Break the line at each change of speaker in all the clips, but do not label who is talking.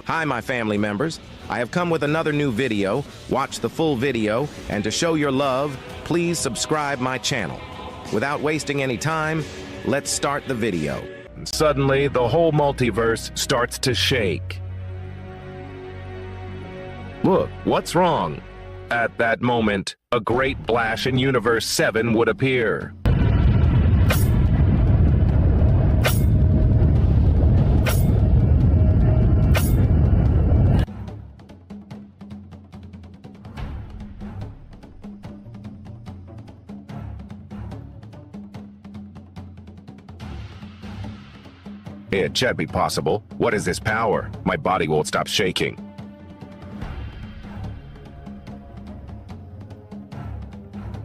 Hi, my family members. I have come with another new video. Watch the full video, and to show your love, please subscribe my channel. Without wasting any time, let's start the video.
Suddenly, the whole multiverse starts to shake. Look, what's wrong? At that moment, a great flash in Universe 7 would appear. It can't be possible. What is this power? My body won't stop shaking.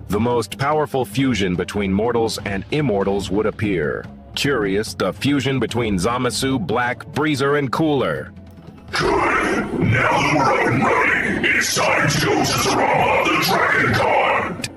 The most powerful fusion between mortals and immortals would appear. Curious, the fusion between Zamasu, Black, Breezer, and Cooler.
Good! Now that we're up and running, it's time to go to Zarama, the Dragon God!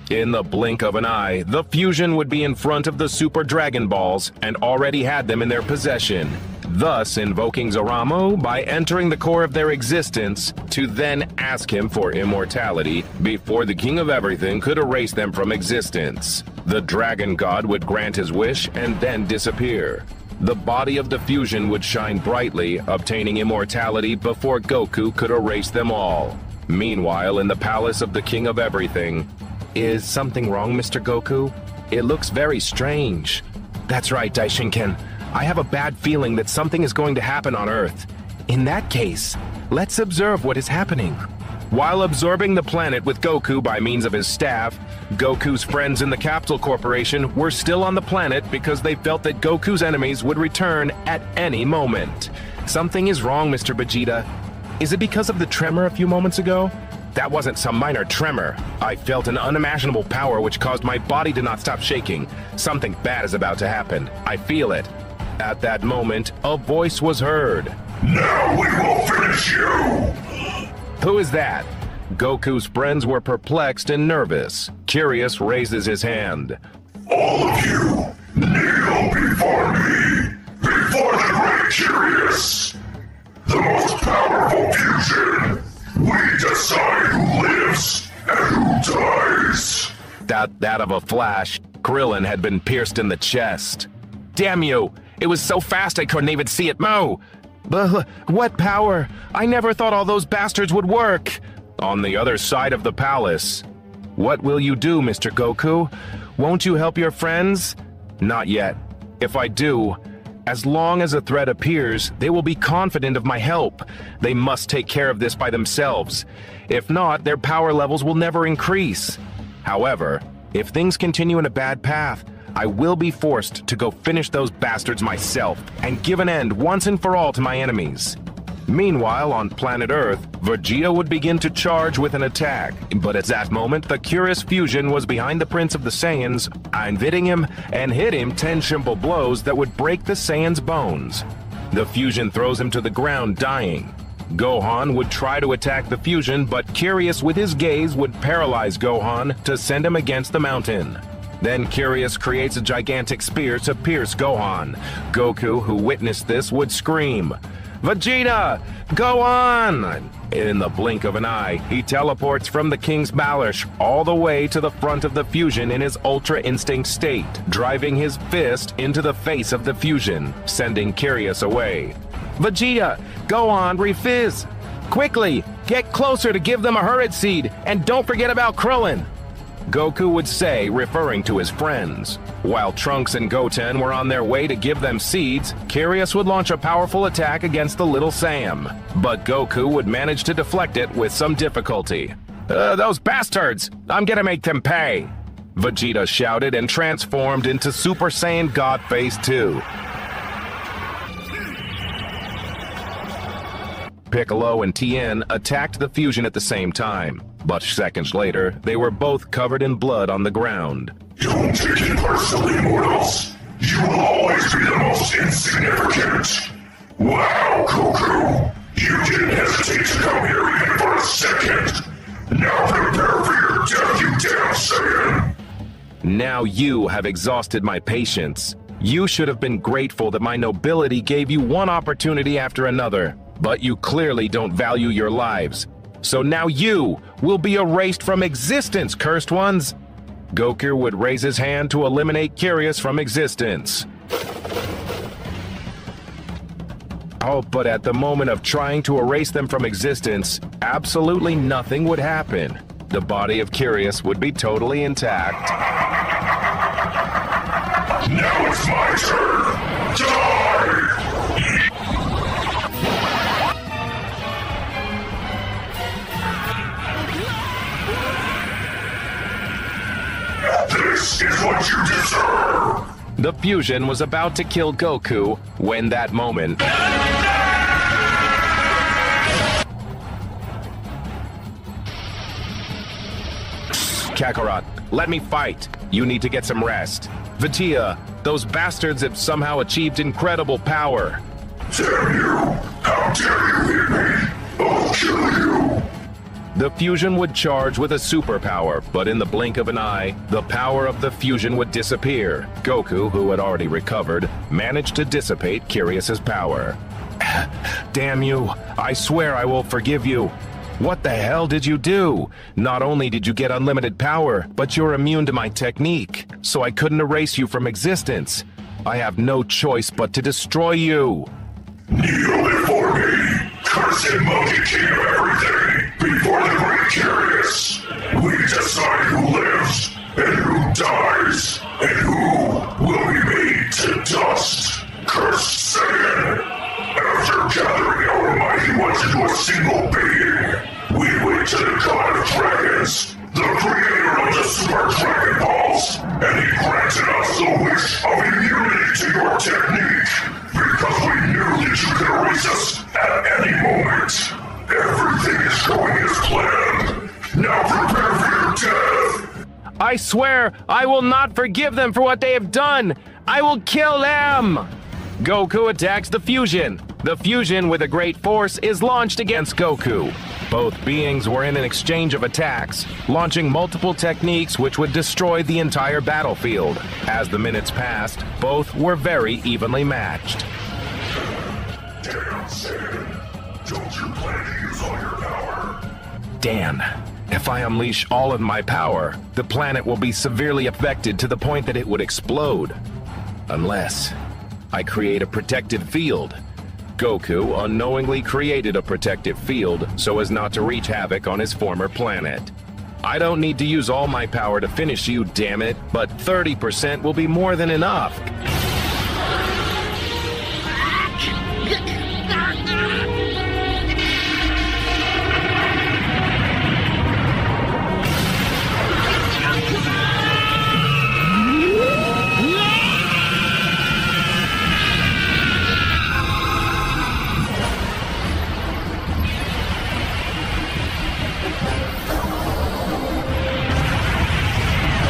In the blink of an eye, the fusion would be in front of the Super Dragon Balls and already had them in their possession, thus invoking Zaramo by entering the core of their existence to then ask him for immortality before the King of Everything could erase them from existence. The Dragon God would grant his wish and then disappear. The body of the fusion would shine brightly, obtaining immortality before Goku could erase them all. Meanwhile, in the palace of the King of Everything, is something wrong, Mr. Goku? It looks very strange. That's right, Daishinken. I have a bad feeling that something is going to happen on Earth. In that case, let's observe what is happening. While absorbing the planet with Goku by means of his staff, Goku's friends in the Capitol Corporation were still on the planet because they felt that Goku's enemies would return at any moment. Something is wrong, Mr. Vegeta. Is it because of the tremor a few moments ago? That wasn't some minor tremor. I felt an unimaginable power which caused my body to not stop shaking. Something bad is about to happen. I feel it. At that moment, a voice was heard.
Now we will finish you!
Who is that? Goku's friends were perplexed and nervous. Curious raises his hand.
All of you, kneel before me, before the great Curious! The most powerful fusion! We decide who lives and who dies!
That of a flash, Krillin had been pierced in the chest. Damn you! It was so fast I couldn't even see it move! What power? I never thought all those bastards would work! On the other side of the palace. What will you do, Mr. Goku? Won't you help your friends? Not yet. If I do, as long as a threat appears, they will be confident of my help. They must take care of this by themselves. If not, their power levels will never increase. However, if things continue in a bad path, I will be forced to go finish those bastards myself and give an end once and for all to my enemies. Meanwhile, on planet Earth, Vegeta would begin to charge with an attack, but at that moment, the Curious Fusion was behind the Prince of the Saiyans, invading him and hit him 10 simple blows that would break the Saiyan's bones. The Fusion throws him to the ground, dying. Gohan would try to attack the Fusion, but Curious with his gaze would paralyze Gohan to send him against the mountain. Then Curious creates a gigantic spear to pierce Gohan. Goku, who witnessed this, would scream, "Vegeta, go on!" In the blink of an eye, he teleports from the King's Palace all the way to the front of the Fusion in his Ultra Instinct state, driving his fist into the face of the Fusion, sending Curious away. "Vegeta, go on, refizz! Quickly, get closer to give them a Hurrid Seed, and don't forget about Krillin!" Goku would say, referring to his friends. While Trunks and Goten were on their way to give them seeds, Curious would launch a powerful attack against the little Sam. But Goku would manage to deflect it with some difficulty. Those bastards! I'm gonna make them pay! Vegeta shouted and transformed into Super Saiyan God Phase 2. Piccolo and Tien attacked the Fusion at the same time, but seconds later, they were both covered in blood on the ground.
Don't take it personally, mortals. You will always be the most insignificant. Wow, Goku! You didn't hesitate to come here even for a second. Now prepare for your death, you damn Saiyan!
Now you have exhausted my patience. You should have been grateful that my nobility gave you one opportunity after another, but you clearly don't value your lives. So now you will be erased from existence, cursed ones! Goku would raise his hand to eliminate Curious from existence. Oh, but at the moment of trying to erase them from existence, absolutely nothing would happen. The body of Curious would be totally intact.
Now it's my turn! Die! This is what you deserve!
The fusion was about to kill Goku when that moment... Kakarot, let me fight. You need to get some rest. Vegeta, those bastards have somehow achieved incredible power.
Damn you! How dare you hit me! I'll kill you!
The fusion would charge with a superpower, but in the blink of an eye, the power of the fusion would disappear. Goku, who had already recovered, managed to dissipate Curious's power. Damn you! I swear I will forgive you. What the hell did you do? Not only did you get unlimited power, but you're immune to my technique, so I couldn't erase you from existence. I have no choice but to destroy you.
Kneel before me, cursed monkey king of everything, before the great Curious. We decide who lives, and who dies, and who will be made to dust. Cursed Saiyan. After gathering our mighty ones into a single being, we went to the God of Dragons, the creator of the Super Dragon Balls, and he granted us the wish of immunity to your technique, because we knew that you could erase us at any moment. Everything is going as planned. Now prepare for your death.
I swear I will not forgive them for what they have done. I will kill them. Goku attacks the fusion. The fusion with a great force is launched against Goku. Both beings were in an exchange of attacks, launching multiple techniques which would destroy the entire battlefield. As the minutes passed, both were very evenly matched.
Damn, Saiyan. Don't you plan to use all your power?
Dan, if I unleash all of my power, the planet will be severely affected to the point that it would explode. Unless I create a protective field. Goku unknowingly created a protective field so as not to wreak havoc on his former planet. I don't need to use all my power to finish you, damn it, but 30% will be more than enough.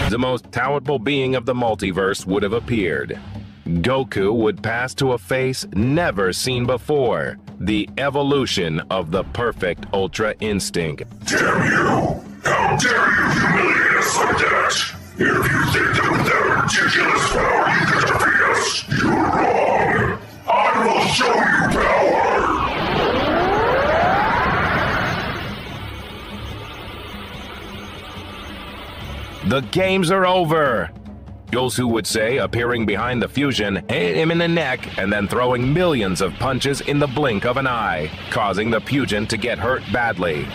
The most powerful being of the multiverse would have appeared. Goku would pass to a face never seen before, the evolution of the perfect Ultra Instinct.
Damn you! How dare you humiliate us like that? If you think that with that ridiculous power you can defeat us, you're wrong! I will show you power!
The games are over! Goku would say, appearing behind the fusion, hit him in the neck, and then throwing millions of punches in the blink of an eye, causing the fusion to get hurt badly.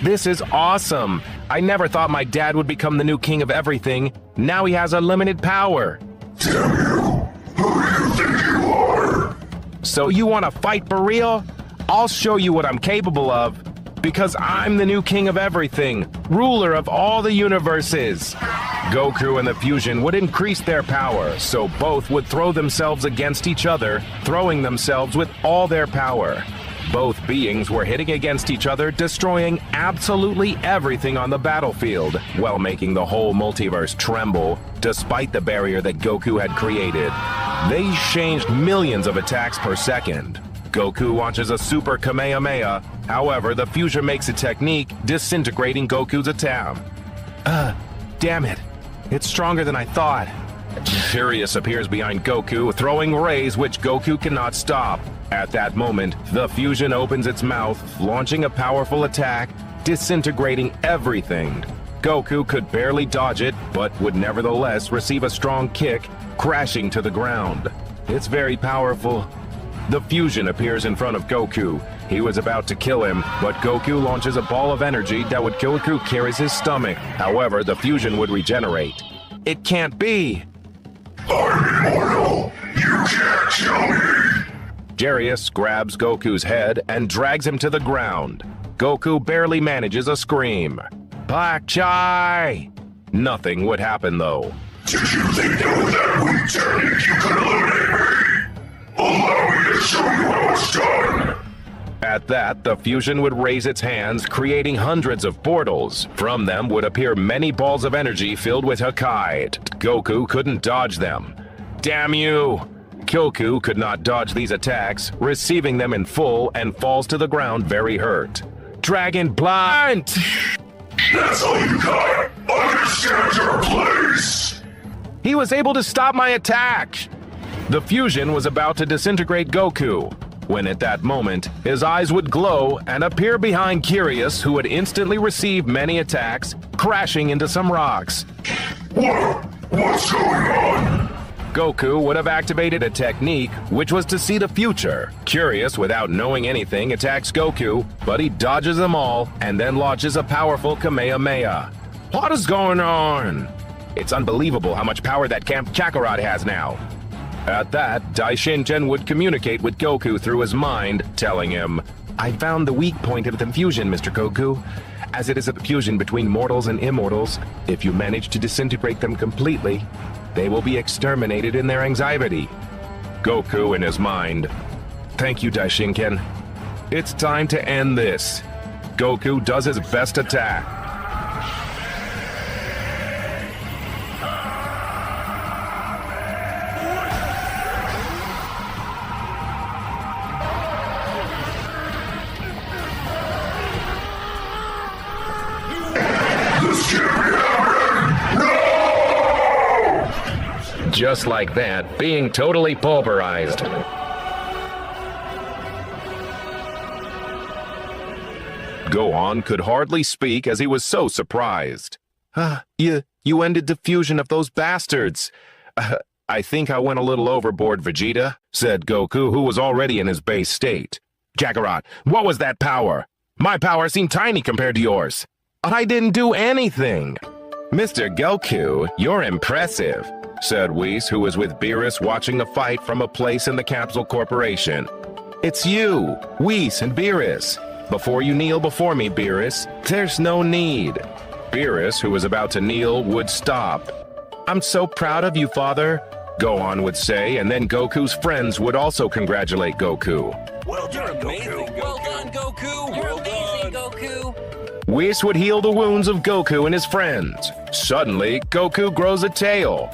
This is awesome! I never thought my dad would become the new king of everything. Now he has unlimited power.
Damn you! Who do you think you are?
So you want to fight for real? I'll show you what I'm capable of. Because I'm the new king of everything, ruler of all the universes. Goku and the fusion would increase their power, so both would throw themselves against each other, throwing themselves with all their power. Both beings were hitting against each other, destroying absolutely everything on the battlefield, while making the whole multiverse tremble, despite the barrier that Goku had created. They exchanged millions of attacks per second. Goku launches a Super Kamehameha, however, the fusion makes a technique, disintegrating Goku's attack. Damn it. It's stronger than I thought. Curious appears behind Goku, throwing rays which Goku cannot stop. At that moment, the fusion opens its mouth, launching a powerful attack, disintegrating everything. Goku could barely dodge it, but would nevertheless receive a strong kick, crashing to the ground. It's very powerful. The fusion appears in front of Goku. He was about to kill him, but Goku launches a ball of energy that would kill Goku carries his stomach. However, the fusion would regenerate. It can't be!
I'm immortal! You can't kill me!
Jarius grabs Goku's head and drags him to the ground. Goku barely manages a scream. Black Chai! Nothing would happen though.
Did you think that with that weak technique you could eliminate me? Allow me to show you how it's done!
At that, the fusion would raise its hands, creating hundreds of portals. From them would appear many balls of energy filled with Hakai. Goku couldn't dodge them. Damn you! Goku could not dodge these attacks, receiving them in full and falls to the ground very hurt. Dragon Blind!
That's all you got! Understand your place!
He was able to stop my attack! The fusion was about to disintegrate Goku, when at that moment, his eyes would glow and appear behind Curious, who would instantly receive many attacks, crashing into some rocks.
What's going on?
Goku would have activated a technique, which was to see the future. Curious, without knowing anything, attacks Goku, but he dodges them all and then launches a powerful Kamehameha. What is going on? It's unbelievable how much power that Camp Kakarot has now. At that, Daishinken would communicate with Goku through his mind, telling him, I found the weak point of the fusion, Mr. Goku. As it is a fusion between mortals and immortals, if you manage to disintegrate them completely, they will be exterminated in their anxiety. Goku in his mind, thank you, Daishinken. It's time to end this. Goku does his best attack. Just like that, being totally pulverized. Gohan could hardly speak as he was so surprised. You ended the fusion of those bastards. I think I went a little overboard, Vegeta, said Goku, who was already in his base state. Kakarot, what was that power? My power seemed tiny compared to yours. I didn't do anything. Mr. Goku, you're impressive, said Whis, who was with Beerus watching the fight from a place in the Capsule Corporation. It's you, Whis and Beerus. Before you kneel before me, Beerus, there's no need. Beerus, who was about to kneel, would stop. I'm so proud of you, Father, Gohan would say, and then Goku's friends would also congratulate Goku.
Well done, Goku. Well done, Goku. You're amazing, Goku.
Whis would heal the wounds of Goku and his friends. Suddenly, Goku grows a tail.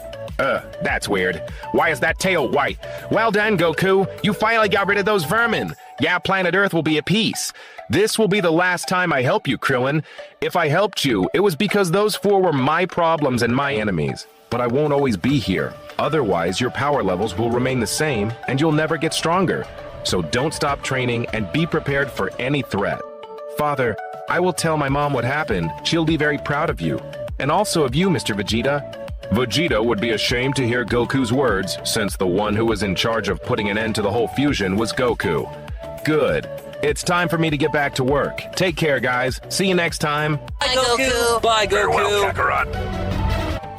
That's weird. Why is that tail white? Well done, Goku. You finally got rid of those vermin. Yeah, planet Earth will be at peace. This will be the last time I help you, Krillin. If I helped you, it was because those four were my problems and my enemies. But I won't always be here. Otherwise, your power levels will remain the same, and you'll never get stronger. So don't stop training and be prepared for any threat. Father, I will tell my mom what happened. She'll be very proud of you. And also of you, Mr. Vegeta. Vegeta would be ashamed to hear Goku's words, since the one who was in charge of putting an end to the whole fusion was Goku. Good. It's time for me to get back to work. Take care, guys. See you next time.
Bye, Goku. Bye, Goku.
Kakarot.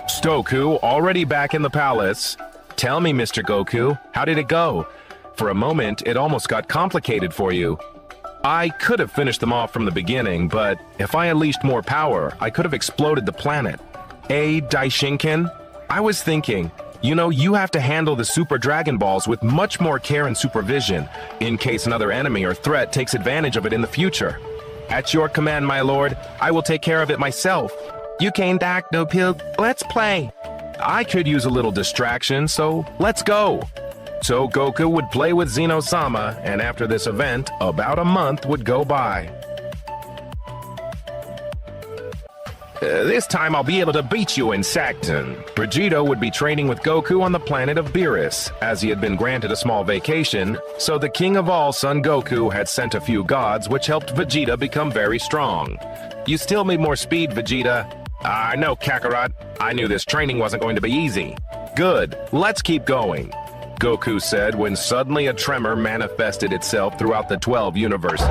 Stoku, already back in the palace. Tell me, Mr. Goku, how did it go? For a moment, it almost got complicated for you. I could have finished them off from the beginning, but if I unleashed more power, I could have exploded the planet. Daishinken? I was thinking, you have to handle the Super Dragon Balls with much more care and supervision, in case another enemy or threat takes advantage of it in the future. At your command, my lord, I will take care of it myself. You came back, no pill. Let's play. I could use a little distraction, so let's go. So Goku would play with Zeno-sama, and after this event, about a month would go by. This time I'll be able to beat you, insect. Vegeta would be training with Goku on the planet of Beerus, as he had been granted a small vacation, so the king of all, Son Goku, had sent a few gods which helped Vegeta become very strong. You still need more speed, Vegeta. No, Kakarot. I knew this training wasn't going to be easy. Good, let's keep going, Goku said when suddenly a tremor manifested itself throughout the 12 universes.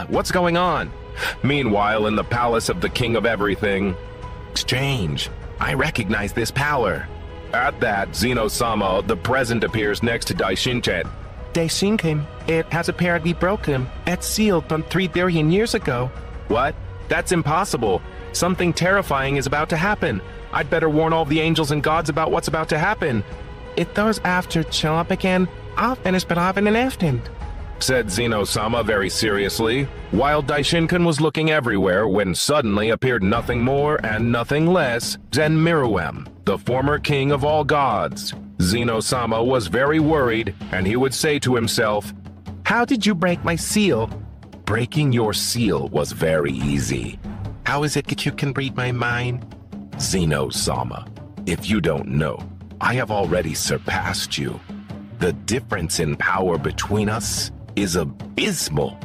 What's going on? Meanwhile, in the palace of the King of Everything. Strange. I recognize this power. At that, Zeno-sama, the present, appears next to Daishinken. Daishinken, it has apparently broken. It's sealed from 3 billion years ago. What? That's impossible. Something terrifying is about to happen. I'd better warn all the angels and gods about what's about to happen. If those after chill up again, I'll finish but often and often, said Zeno-sama very seriously, while Daishinken was looking everywhere when suddenly appeared nothing more and nothing less than Meruem, the former king of all gods. Zeno-sama was very worried, and he would say to himself, "How did you break my seal?" Breaking your seal was very easy. How is it that you can read my mind? Zeno-sama, if you don't know, I have already surpassed you. The difference in power between us is abysmal.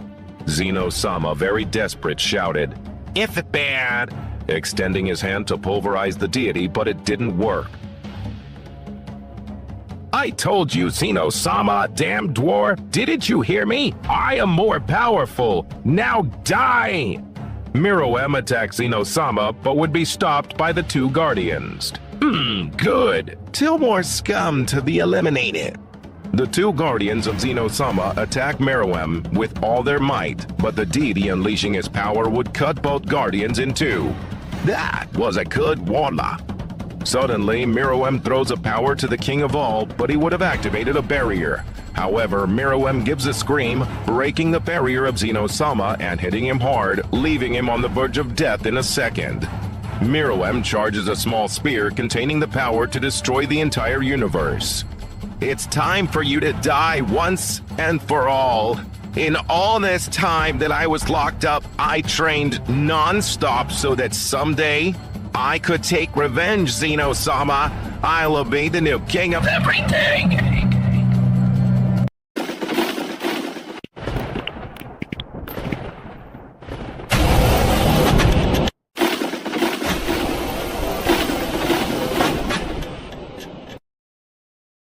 Zeno-sama, very desperate, shouted, "If bad," extending his hand to pulverize the deity, but it didn't work. I told you, Zeno-sama, damn dwarf, didn't you hear me? I am more powerful. Now die! Meruem attacked Zeno-sama, but would be stopped by the 2 guardians. Good. 2 more scum to be eliminated. The 2 guardians of Zeno-sama attack Meruem with all their might, but the deity unleashing his power would cut both guardians in 2. That was a good warlock. Suddenly, Meruem throws a power to the king of all, but he would have activated a barrier. However, Meruem gives a scream, breaking the barrier of Zeno-sama and hitting him hard, leaving him on the verge of death in a second. Meruem charges a small spear containing the power to destroy the entire universe. It's time for you to die once and for all. In all this time that I was locked up, I trained non-stop so that someday I could take revenge, Zeno-sama. I'll be the new king of everything.